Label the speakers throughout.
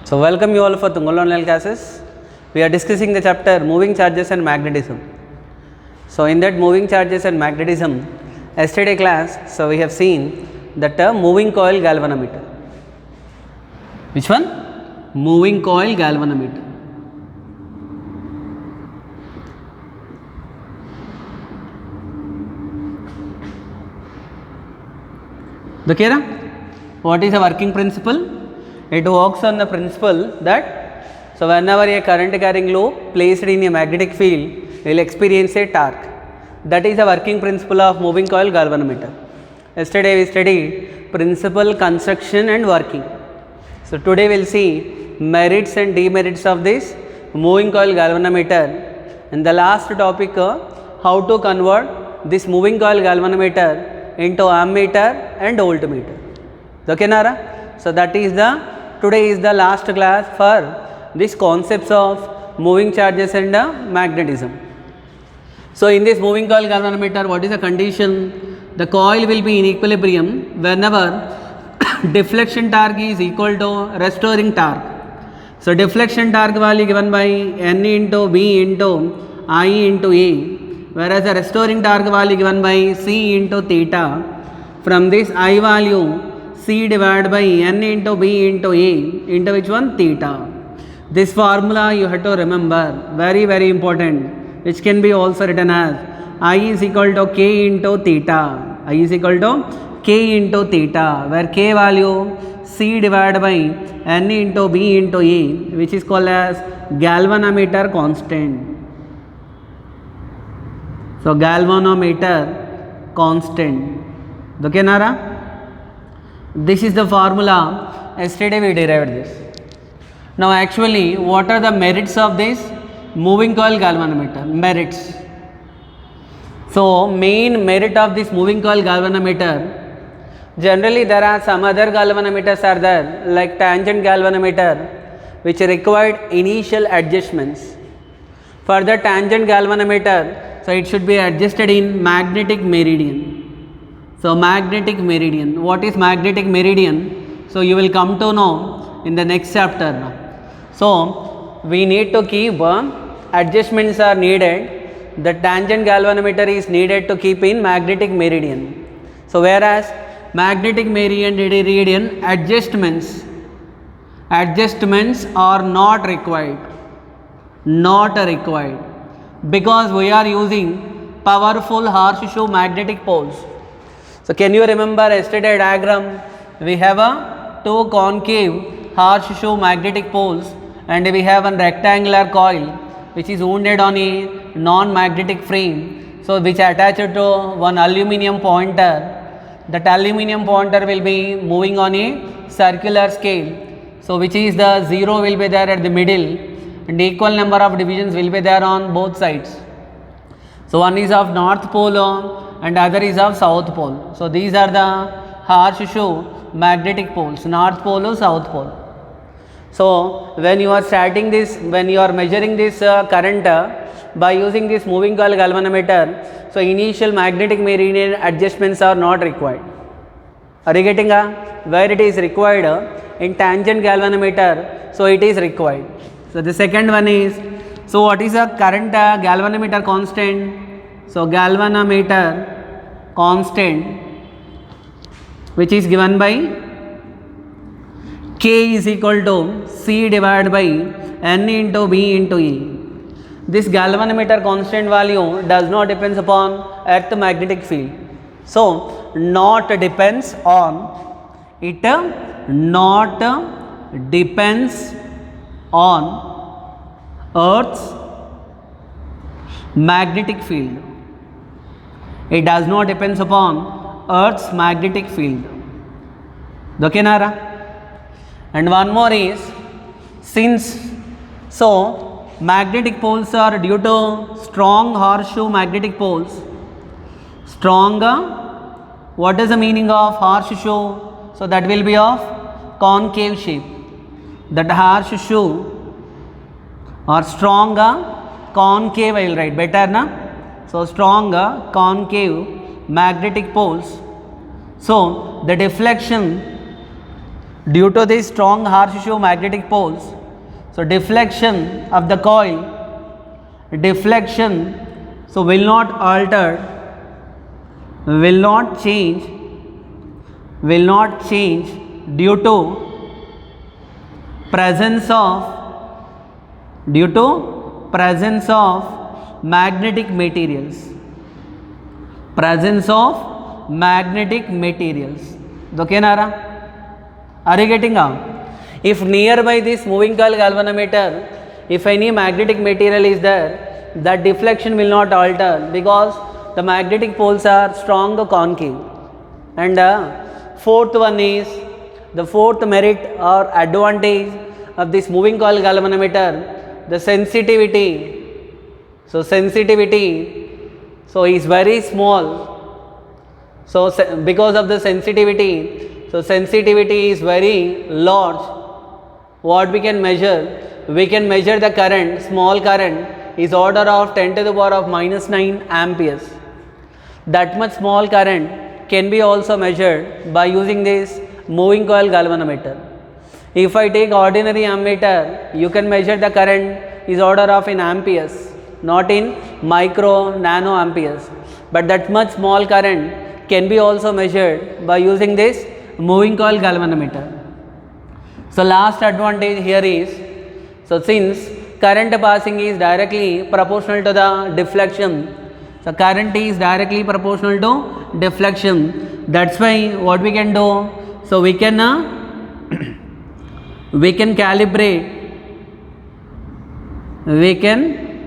Speaker 1: So welcome you all for Tungal online classes. We are discussing the chapter moving charges and magnetism. So in that moving charges and magnetism, yesterday class, so we have seen the term moving coil galvanometer. Which one? Moving coil galvanometer. Okay, what is the working principle? It works on the principle that whenever a current carrying loop placed in a magnetic field will experience a torque. That is the working principle of moving coil galvanometer. Yesterday we studied principle, construction and working. So today we will see merits and demerits of this moving coil galvanometer, and the last topic how to convert this moving coil galvanometer into ammeter and voltmeter. Okay, Nara? So that is today is the last class for these concepts of moving charges and magnetism. So in this moving coil galvanometer, what is the condition? The coil will be in equilibrium whenever deflection torque is equal to restoring torque. So deflection torque value given by N into V into I into A, whereas the restoring torque value given by C into theta. From this I value C divided by N into B into A into which one? Theta. This formula you have to remember, very very important, which can be also written as I is equal to K into theta. I is equal to K into theta, where K value C divided by N into B into A, which is called as galvanometer constant. So galvanometer constant. Okay, Nara? This is the formula. Yesterday we derived this. Now actually, what are the merits of this moving coil galvanometer? Merits. So main merit of this moving coil galvanometer, generally there are some other galvanometers are there, like tangent galvanometer, which required initial adjustments. For the tangent galvanometer, so it should be adjusted in magnetic meridian. So magnetic meridian. What is magnetic meridian? So you will come to know in the next chapter. So we need to keep adjustments are needed. The tangent galvanometer is needed to keep in magnetic meridian. So whereas magnetic meridian adjustments are not required. Not required, because we are using powerful horseshoe magnetic poles. So can you remember yesterday diagram? We have two concave horseshoe magnetic poles and we have a rectangular coil which is wounded on a non-magnetic frame. So which attached to one aluminium pointer. That aluminium pointer will be moving on a circular scale. So which is the 0 will be there at the middle and equal number of divisions will be there on both sides. So one is of north pole and other is of south pole. So these are the horseshoe magnetic poles, north pole, south pole. So when you are starting this, when you are measuring this current by using this moving coil galvanometer, so initial magnetic meridian adjustments are not required. Are you getting where it is required in tangent galvanometer, so it is required. So the second one is, so what is a current galvanometer constant? So galvanometer constant, which is given by K is equal to C divided by N into B into E. This galvanometer constant value does not depends upon earth magnetic field. So not depends on it, not depends on earth's magnetic field. It does not depends upon earth's magnetic field. Okay, Nara? And one more is, since so magnetic poles are due to strong horseshoe magnetic poles. Stronger, what is the meaning of horseshoe? So that will be of concave shape. That horseshoe or stronger concave, I will write better na. So stronger concave magnetic poles. So the deflection due to these strong horseshoe magnetic poles, so deflection of the coil, deflection, so will not alter, will not change due to presence of magnetic materials, okay nara, are you getting out? If nearby this moving coil galvanometer, if any magnetic material is there, that deflection will not alter because the magnetic poles are strong concave. And fourth one is, the fourth merit or advantage of this moving coil galvanometer, the sensitivity. So sensitivity, so is very small. So because of the sensitivity, so sensitivity is very large. What we can measure? We can measure the current, small current is order of 10 to the power of minus 9 amperes. That much small current can be also measured by using this moving coil galvanometer. If I take ordinary ammeter, you can measure the current is order of in amperes, not in micro nano amperes. But that much small current can be also measured by using this moving coil galvanometer. So last advantage here is, so since current passing is directly proportional to the deflection, so current is directly proportional to deflection, that's why what we can do, so we can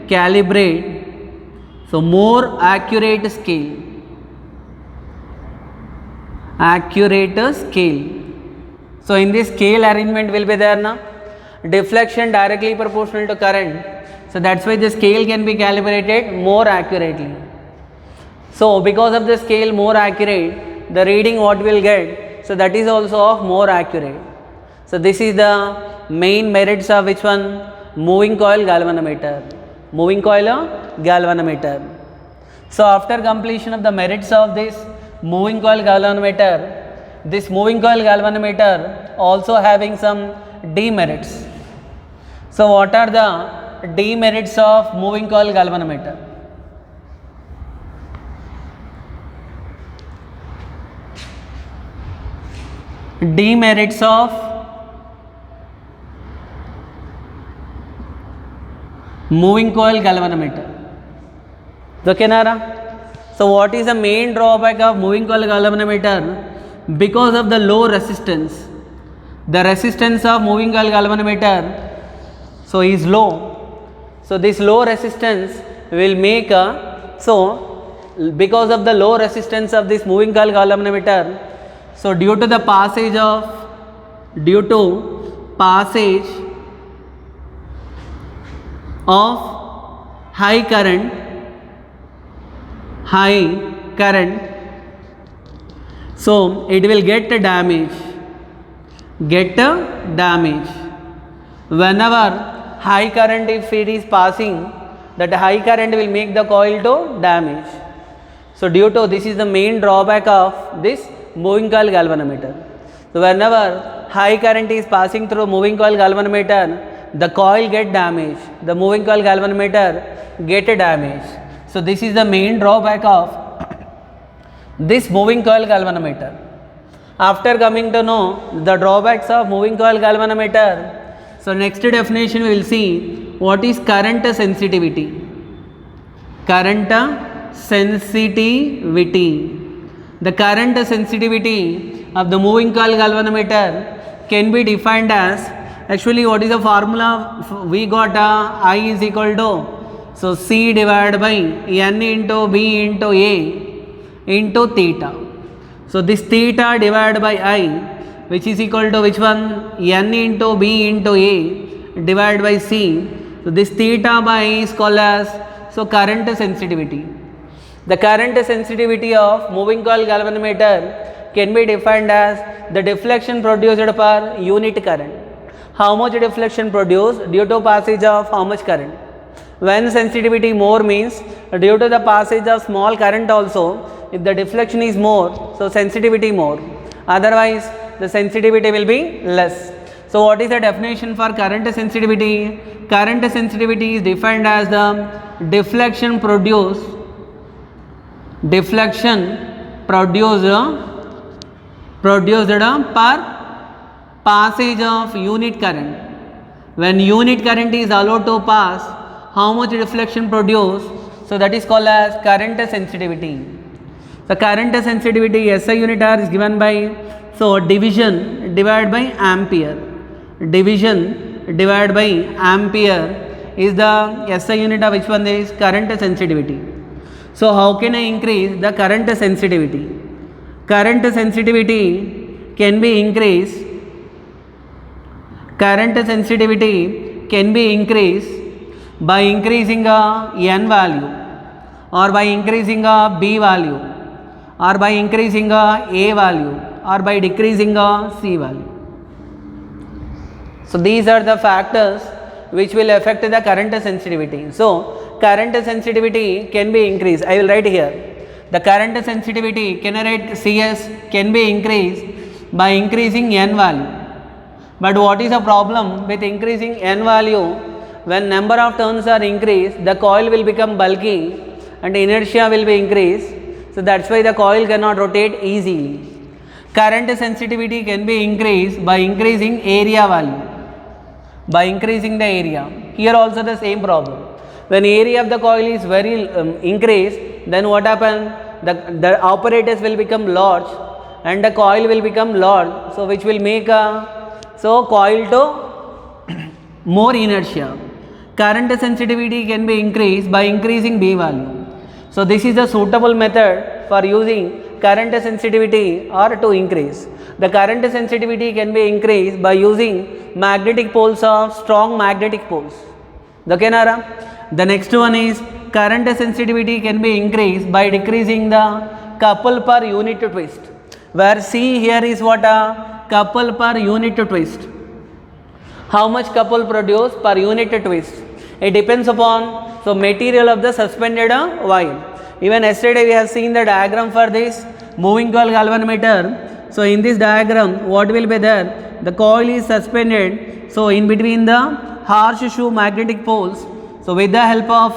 Speaker 1: calibrate so more accurate scale. So in this scale arrangement will be there na, deflection directly proportional to current, so that's why the scale can be calibrated more accurately. So because of the scale more accurate, the reading what we'll get, so that is also of more accurate. So this is the main merits of which one? Moving coil galvanometer. So after completion of the merits of this moving coil galvanometer, this moving coil galvanometer also having some demerits. So what are the demerits of moving coil galvanometer? Demerits of moving coil galvanometer. Okay nara? So what is the main drawback of moving coil galvanometer? Because of the low resistance, the resistance of moving coil galvanometer so is low. So this low resistance will make because of the low resistance of this moving coil galvanometer, so due to passage of high current, so it will get damage. Whenever high current, if it is passing, that high current will make the coil to damage. So due to this is the main drawback of this moving coil galvanometer. So whenever high current is passing through moving coil galvanometer, the coil get damaged, the moving coil galvanometer get damaged. So this is the main drawback of this moving coil galvanometer. After coming to know the drawbacks of moving coil galvanometer, so next definition we will see what is current sensitivity. The current sensitivity of the moving coil galvanometer can be defined as, actually what is the formula we got, I is equal to, so C divided by N into B into A into theta. So this theta divided by I, which is equal to which one? N into B into A divided by C. So this theta by I is called as current sensitivity. The current sensitivity of moving coil galvanometer can be defined as the deflection produced per unit current. How much deflection produced due to passage of how much current? When sensitivity more means due to the passage of small current also, if the deflection is more, so sensitivity more. Otherwise the sensitivity will be less. So what is the definition for current sensitivity? Current sensitivity is defined as the deflection produced per passage of unit current. When unit current is allowed to pass, how much deflection produced? So that is called as current sensitivity. The current sensitivity SI unit R is given by, so division divided by ampere. Division divided by ampere is the SI unit of which one? Is current sensitivity. So how can I increase the current sensitivity? Current sensitivity can be increased. Current sensitivity can be increased by increasing a N value, or by increasing a B value, or by increasing a A value, or by decreasing a C value. So these are the factors which will affect the current sensitivity. So current sensitivity can be increased. I will write here. The current sensitivity, can I write CS, can be increased by increasing N value. But what is the problem with increasing N value? When number of turns are increased, the coil will become bulky and inertia will be increased. So that's why the coil cannot rotate easily. Current sensitivity can be increased by increasing area value. By increasing the area. Here also the same problem. When area of the coil is very increased, then what happens? The apparatus will become large and the coil will become large. So which will make a coil to more inertia. Current sensitivity can be increased by increasing B value. So this is a suitable method for using current sensitivity or to increase. The current sensitivity can be increased by using magnetic poles of strong magnetic poles. Okay, Nara? The next one is current sensitivity can be increased by decreasing the couple per unit twist. Where C here is what? A couple per unit twist. How much couple produce per unit twist? It depends upon material of the suspended wire. Even yesterday we have seen the diagram for this moving coil galvanometer. So in this diagram, what will be there? The coil is suspended. So in between the horseshoe magnetic poles. So with the help of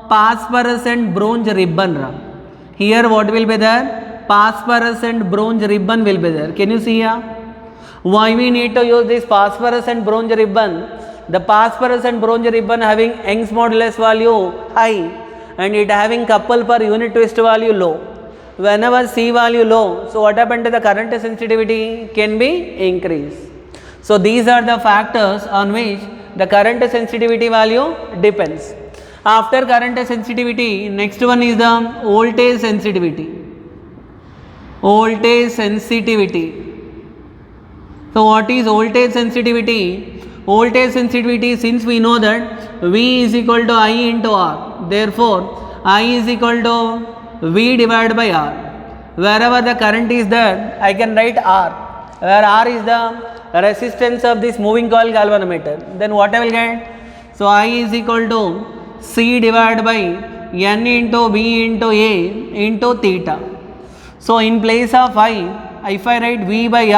Speaker 1: phosphorescent bronze ribbon. Here what will be there? Phosphorescent bronze ribbon will be there. Can you see here? Why we need to use this phosphorescent bronze ribbon? The phosphorescent bronze ribbon having Young's modulus value high and it having couple per unit twist value low. Whenever C value low, so what happened to the current sensitivity can be increased. So these are the factors on which the current sensitivity value depends. After current sensitivity, next one is the voltage sensitivity. Voltage sensitivity. So what is voltage sensitivity? Voltage sensitivity, since we know that V is equal to I into R, therefore I is equal to V divided by R. Wherever the current is there, I can write R, where R is the resistance of this moving coil galvanometer. Then what I will get? So I is equal to C divided by N into B into A into theta. So in place of I, if I write V by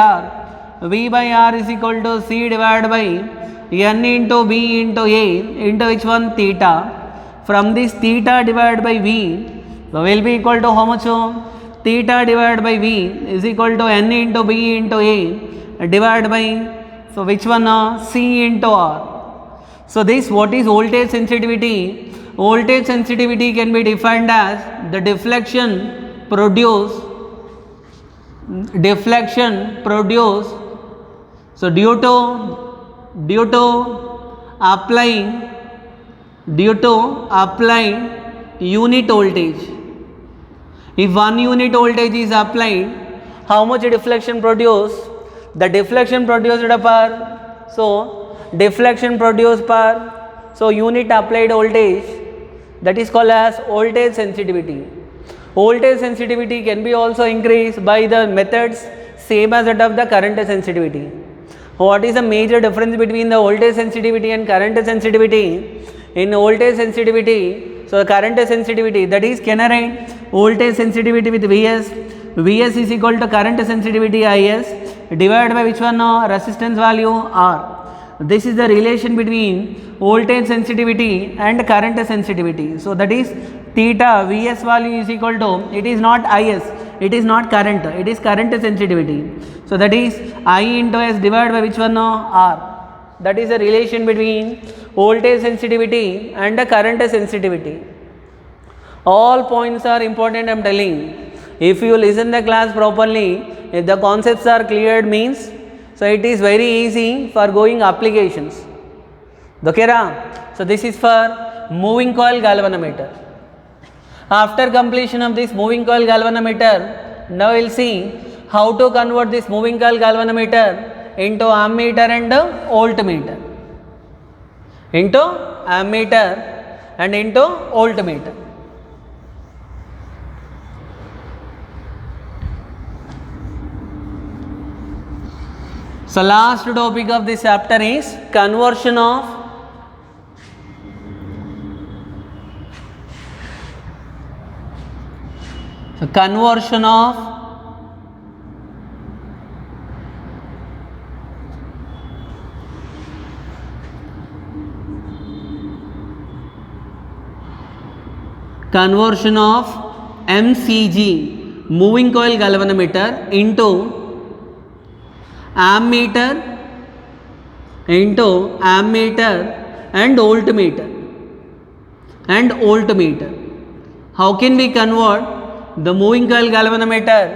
Speaker 1: R is equal to C divided by N into B into A into which one? Theta. From this theta divided by V, so will be equal to how much? Theta divided by V is equal to N into B into A divided by, so which one? C into R. So this, what is voltage sensitivity? Voltage sensitivity can be defined as the deflection produced. So due to applying unit voltage. If 1 unit voltage is applied, how much deflection produced? The deflection produced per unit applied voltage, that is called as voltage sensitivity. Voltage sensitivity can be also increased by the methods same as that of the current sensitivity. What is the major difference between the voltage sensitivity and current sensitivity? In voltage sensitivity, so current sensitivity, that is, can I write voltage sensitivity with Vs? Vs is equal to current sensitivity Is. divided by which one? Resistance value R. This is the relation between voltage sensitivity and current sensitivity. So that is theta Vs value is equal to, it is not Is, it is not current, it is current sensitivity. So that is I into S divided by which one? R. That is the relation between voltage sensitivity and the current sensitivity. All points are important, I am telling. If you listen the class properly, if the concepts are cleared means, so it is very easy for going applications. Okay, so this is for moving coil galvanometer. After completion of this moving coil galvanometer, now we will see how to convert this moving coil galvanometer into ammeter and voltmeter. Into ammeter and into voltmeter. So last topic of this chapter is conversion of MCG moving coil galvanometer into ammeter and voltmeter. How can we convert the moving coil galvanometer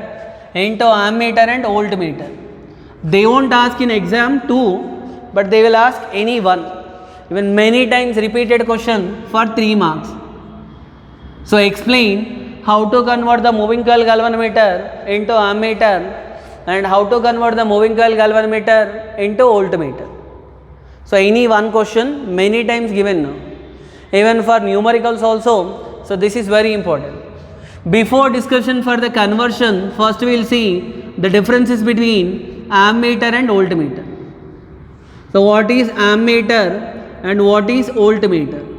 Speaker 1: into ammeter and voltmeter? They won't ask in exam 2, but they will ask any one, even many times repeated question for 3 marks. So explain how to convert the moving coil galvanometer into ammeter and how to convert the moving coil galvanometer into voltmeter. So any one question many times given now, even for numericals also. So this is very important. Before discussion for the conversion, first we will see the differences between ammeter and voltmeter. So what is ammeter and what is voltmeter?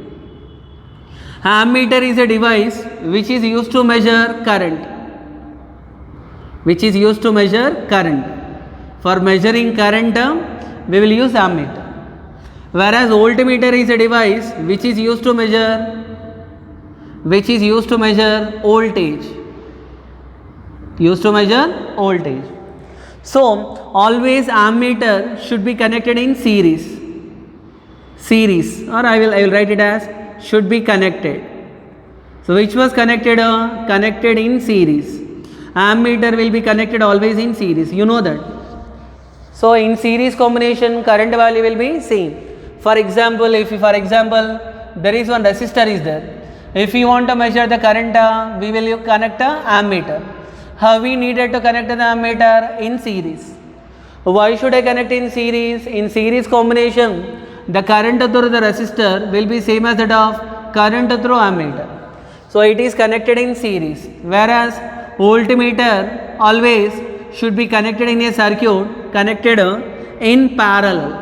Speaker 1: Ammeter is a device which is used to measure current. For measuring current, we will use ammeter. Whereas voltmeter is a device which is used to measure voltage. So always ammeter should be connected in series, or I will write it as should be connected. So which was connected? Connected in series. Ammeter will be connected always in series, you know that. So in series combination, current value will be same. For example, if there is one resistor is there, if you want to measure the current, we will connect a ammeter. How we needed to connect the ammeter? In series. Why should I connect in series? In series combination, the current through the resistor will be same as that of current through ammeter. So it is connected in series. Whereas voltmeter always should be connected in a circuit connected in parallel.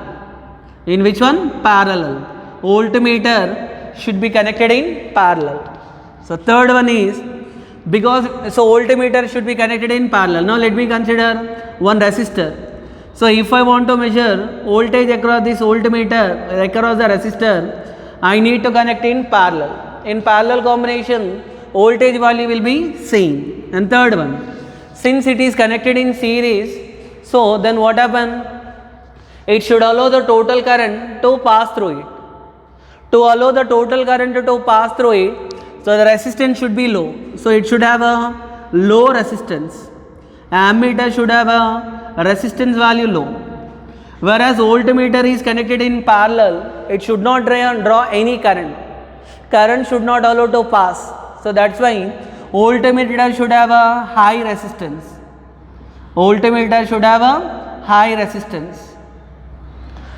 Speaker 1: In which one? Parallel. Voltmeter should be connected in parallel. So third one is, because voltmeter should be connected in parallel. Now let me consider one resistor. So if I want to measure voltage across this voltmeter, across the resistor, I need to connect in parallel. In parallel combination, voltage value will be same. And third one, since it is connected in series, so then what happen? It should allow the total current to pass through it. To allow the total current to pass through it, so the resistance should be low. So it should have a low resistance. Ammeter should have a resistance value low. Whereas voltmeter is connected in parallel, it should not draw any current. Current should not allow to pass. So that's why voltmeter should have a high resistance.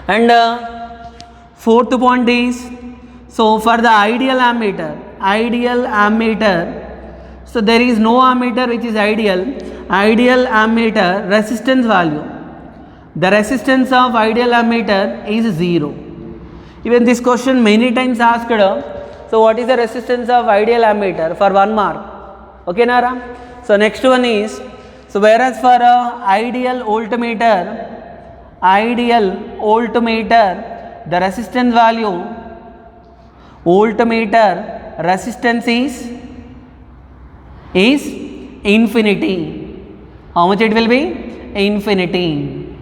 Speaker 1: And fourth point is, so for the ideal ammeter, so there is no ammeter which is ideal ammeter resistance value. The resistance of ideal ammeter is 0. Even this question many times asked. So what is the resistance of ideal ammeter for 1 mark? Okay, Nara? So next one is, So whereas for ideal voltmeter, the resistance value, voltmeter resistance is infinity. How much it will be? Infinity.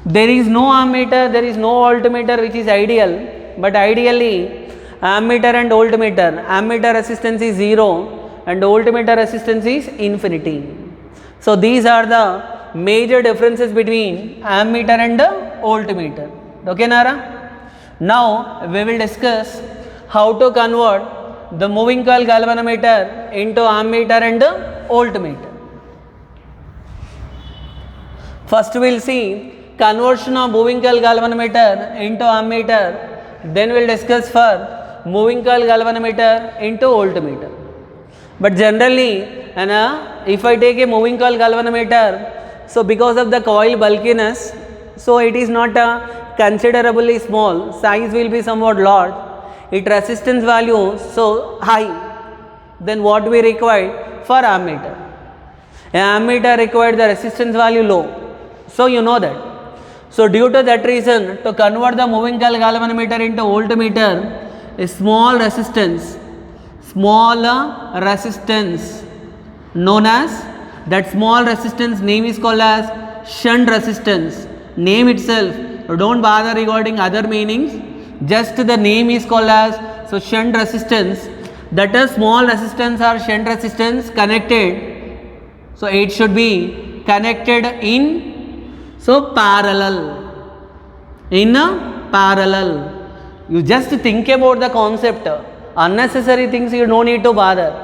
Speaker 1: There is no ammeter, there is no voltmeter which is ideal, but ideally ammeter and voltmeter, ammeter resistance is 0 and voltmeter resistance is infinity. So these are the major differences between ammeter and voltmeter. Okay, Nara? Now we will discuss how to convert the moving coil galvanometer into ammeter and voltmeter. First we will see conversion of moving coil galvanometer into ammeter, then we will discuss for moving coil galvanometer into voltmeter. But generally, if I take a moving coil galvanometer, so because of the coil bulkiness, so it is not considerably small, size will be somewhat large, its resistance value so high, then what we require for ammeter? An ammeter required the resistance value low, so you know that. So due to that reason, to convert the moving coil galvanometer into voltmeter, a small resistance known as, that small resistance name is called as shunt resistance. Name itself, don't bother regarding other meanings, just the name is called as, so shunt resistance, that is small resistance or shunt resistance connected, so it should be connected in parallel. You just think about the concept, unnecessary things you don't need to bother.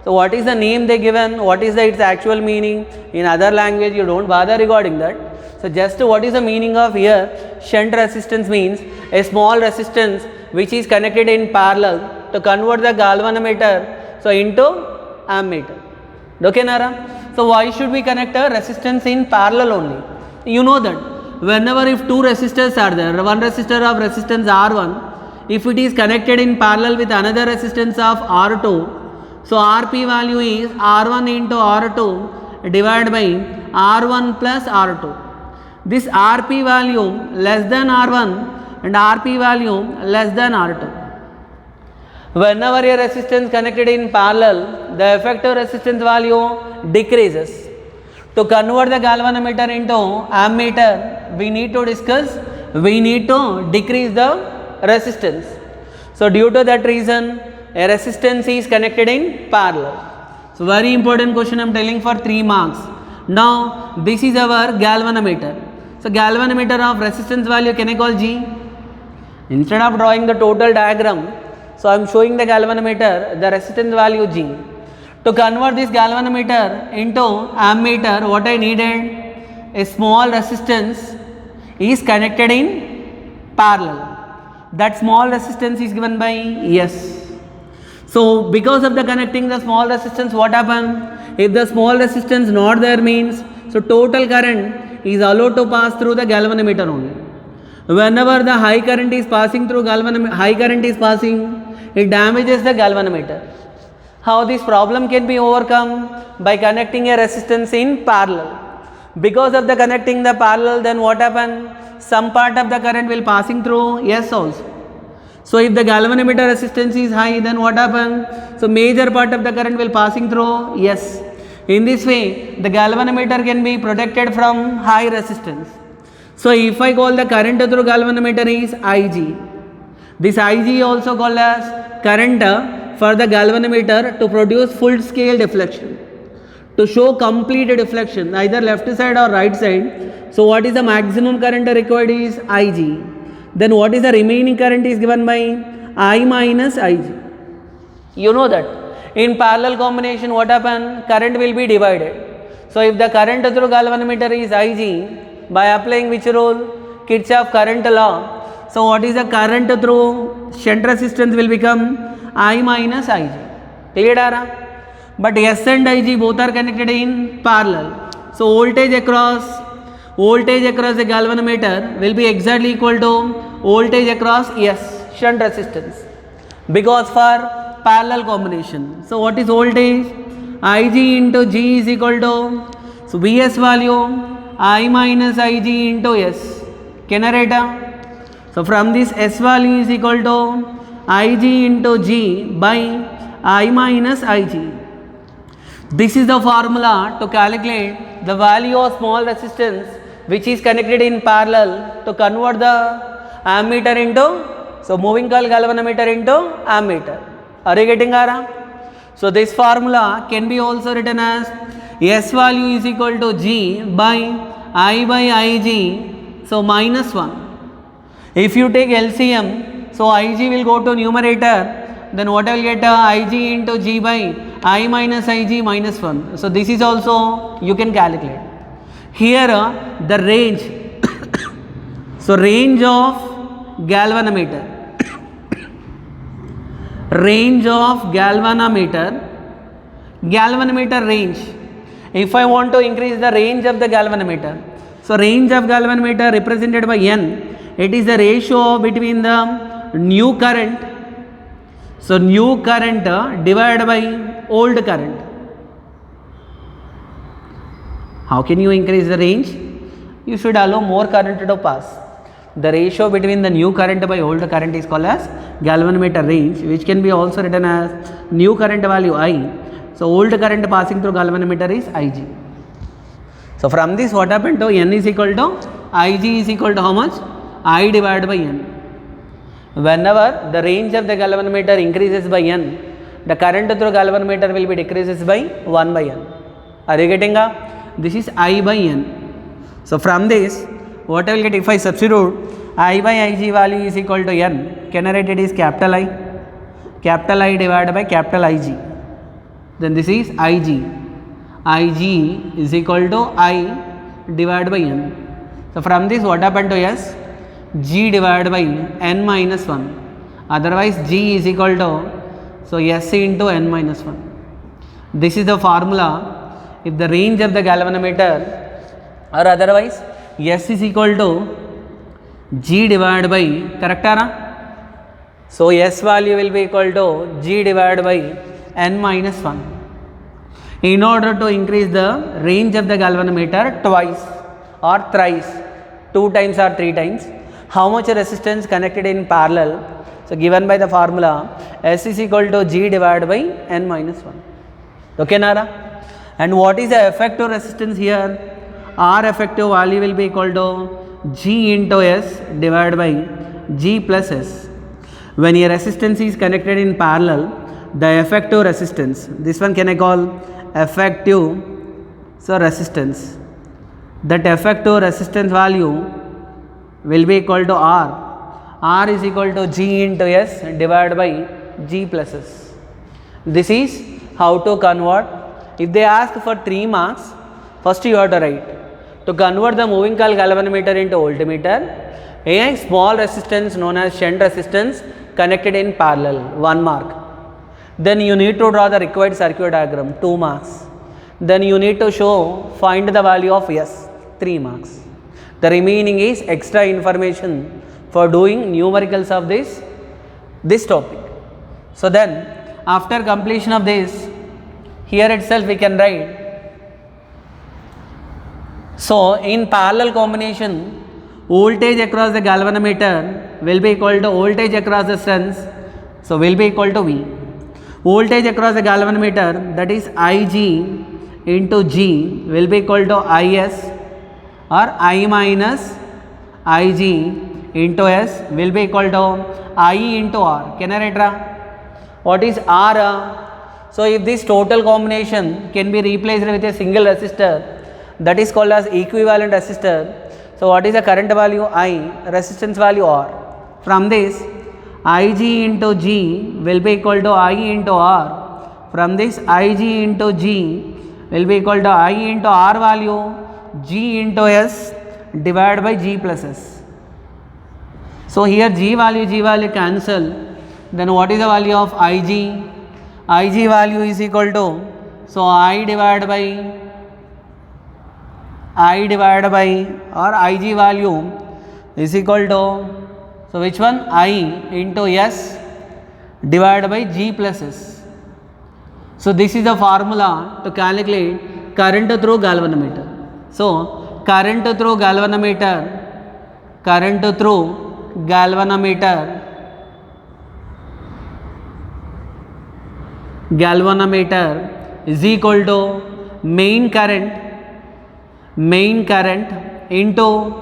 Speaker 1: So what is the name they given, what is its actual meaning in other language, you don't bother regarding that. So just what is the meaning of here, shunt resistance means a small resistance which is connected in parallel to convert the galvanometer so into ammeter. Okay, Nara? So why should we connect a resistance in parallel only? You know that whenever if two resistors are there, one resistor of resistance R1, if it is connected in parallel with another resistance of R2, so Rp value is R1 into R2 divided by R1 plus R2. This Rp value less than R1 and Rp value less than R2. Whenever a resistance connected in parallel, the effective resistance value decreases. To convert the galvanometer into ammeter, we need to decrease the resistance. So due to that reason, a resistance is connected in parallel. So very important question I am telling for 3 marks. Now this is our galvanometer. So galvanometer of resistance value can I call G? Instead of drawing the total diagram, so I am showing the galvanometer, the resistance value G. To convert this galvanometer into ammeter, what I needed, a small resistance is connected in parallel. That small resistance is given by S. So because of the connecting the small resistance, what happened? If the small resistance not there means, so total current is allowed to pass through the galvanometer only. Whenever the high current is passing through it damages the galvanometer. How this problem can be overcome? By connecting a resistance in parallel. Because of the connecting the parallel, then what happen? Some part of the current will passing through S also. So if the galvanometer resistance is high, then what happen? So major part of the current will passing through S. In this way, the galvanometer can be protected from high resistance. So if I call the current through galvanometer is Ig. This Ig also called as current for the galvanometer to produce full scale deflection, to show complete deflection either left side or right side. So what is the maximum current required is Ig. Then what is the remaining current is given by I minus Ig. You know that in parallel combination what happen? Current will be divided. So if the current through galvanometer is Ig, by applying which rule? Kirchhoff current law. So what is the current through shunt resistance will become I minus Ig. Clear, Dara? But S and Ig both are connected in parallel. So voltage across the galvanometer will be exactly equal to voltage across S, shunt resistance, because for parallel combination. So what is voltage? Ig into G is equal to So Vs value I minus Ig into S. Can I write down? So from this S value is equal to Ig into G by I minus Ig. This is the formula to calculate the value of small resistance which is connected in parallel to convert the ammeter into, so moving coil galvanometer into ammeter. Are you getting Ara? So this formula can be also written as S value is equal to G by I by Ig, so minus 1. If you take LCM, so Ig will go to numerator, then what I will get Ig into G by I minus Ig minus 1. So this is also you can calculate. Here the range, so range of galvanometer, range of galvanometer range. If I want to increase the range of the galvanometer, so range of galvanometer represented by N, it is the ratio between the new current, so new current divided by old current. How can you increase the range? You should allow more current to pass. The ratio between the new current by old current is called as galvanometer range, which can be also written as new current value I. So old current passing through galvanometer is Ig. So from this what happened to N is equal to Ig is equal to how much? I divided by N. Whenever the range of the galvanometer increases by N, the current through galvanometer will be decreases by 1 by N. Are you getting up? This is I by N. So from this, what I will get if I substitute I by Ig value is equal to N, can I write it is capital I divided by capital Ig. Then this is Ig. Ig is equal to I divided by N. So from this what happened to S? G divided by N minus 1. Otherwise G is equal to, so S into N minus 1. This is the formula. If the range of the galvanometer, or otherwise S is equal to G divided by, correct Ara? So S value will be equal to G divided by N minus 1. In order to increase the range of the galvanometer twice or thrice, 2 times or 3 times, how much resistance connected in parallel? So given by the formula S is equal to G divided by N minus 1. Okay Nara? And what is the effective resistance here? R effective value will be equal to G into S divided by G plus S. When a resistance is connected in parallel, the effective resistance, this one can I call effective, so resistance. That effective resistance value will be equal to R. R is equal to G into S divided by G plus S. This is how to convert. If they ask for 3 marks, first you have to write. To convert the moving coil galvanometer into voltmeter, a small resistance known as shunt resistance connected in parallel, 1 mark. Then you need to draw the required circuit diagram, 2 marks. Then you need to find the value of S, 3 marks. The remaining is extra information for doing numericals of this topic. So then after completion of this, here itself we can write. So in parallel combination, voltage across the galvanometer will be equal to voltage across the shunt, so will be equal to V. Voltage across the galvanometer, that is Ig into G, will be equal to Is, or I minus Ig into S will be equal to I into R. Can I write? What is R? So if this total combination can be replaced with a single resistor, that is called as equivalent resistor. So what is the current value? I, resistance value R. From this, Ig into G will be equal to I into R. From this, Ig into G will be equal to I into R value, G into S divided by G plus S. So here G value cancel. Then what is the value of Ig? Ig value is equal to, so I divided by or Ig value is equal to, so which one? I into S divided by G plus S. So this is the formula to calculate current through galvanometer. So current through galvanometer is equal to main current into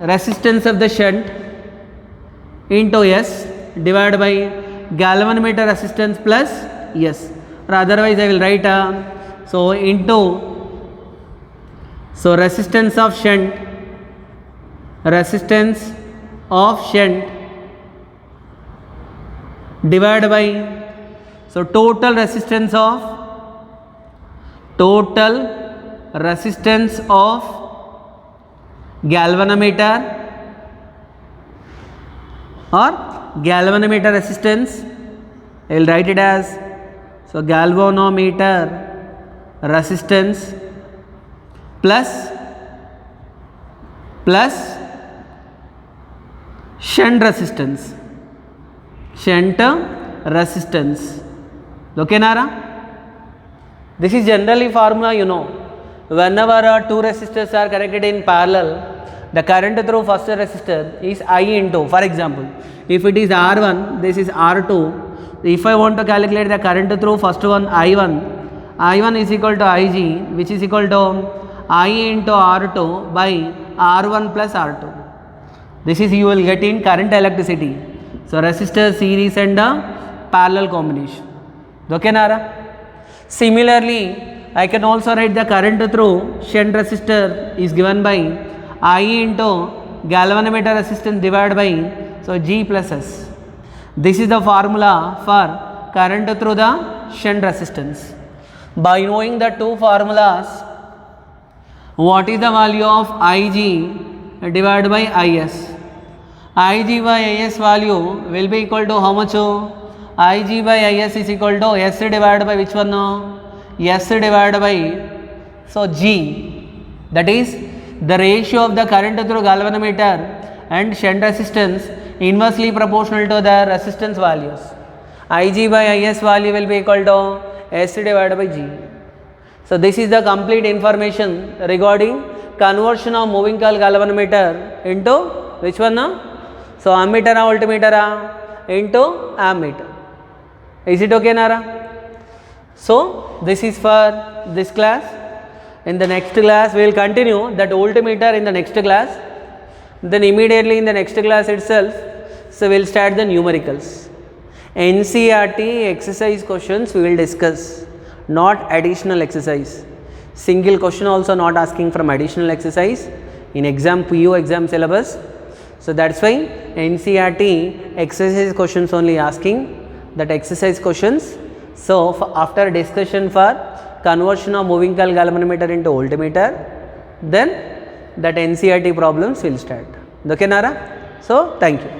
Speaker 1: resistance of the shunt into S divided by galvanometer resistance plus S, or otherwise I will write into resistance of shunt divided by total resistance of galvanometer resistance. I will write it as galvanometer resistance plus shunt resistance. Okay, Nara? This is generally formula, you know. Whenever two resistors are connected in parallel, the current through first resistor is I into, for example, if it is R1, this is R2. If I want to calculate the current through first one I1 is equal to Ig, which is equal to I into R2 by R1 plus R2. This is you will get in current electricity. So resistor series and parallel combination. Okay, Nara? Similarly, I can also write the current through shunt resistor is given by I into galvanometer resistance divided by G plus S. This is the formula for current through the shunt resistance. By knowing the two formulas, what is the value of Ig divided by Is? Ig by Is value will be equal to how much? Ig by Is is equal to S divided by which one? S divided by G, that is the ratio of the current through galvanometer and shunt resistance inversely proportional to the resistance values. Ig by Is value will be equal to S divided by G. So this is the complete information regarding conversion of moving coil galvanometer into which one? So ammeter or voltmeter into ammeter. Is it okay, Nara? So this is for this class. In the next class we will continue that voltmeter in the next class. Then immediately in the next class itself, so we will start the numericals. NCERT exercise questions we will discuss, not additional exercise. Single question also not asking from additional exercise in exam PU exam syllabus. So that's why NCERT exercise questions only asking, that exercise questions. So after discussion for conversion of moving coil galvanometer into voltmeter, then that NCERT problems will start. Okay, Nara? So thank you.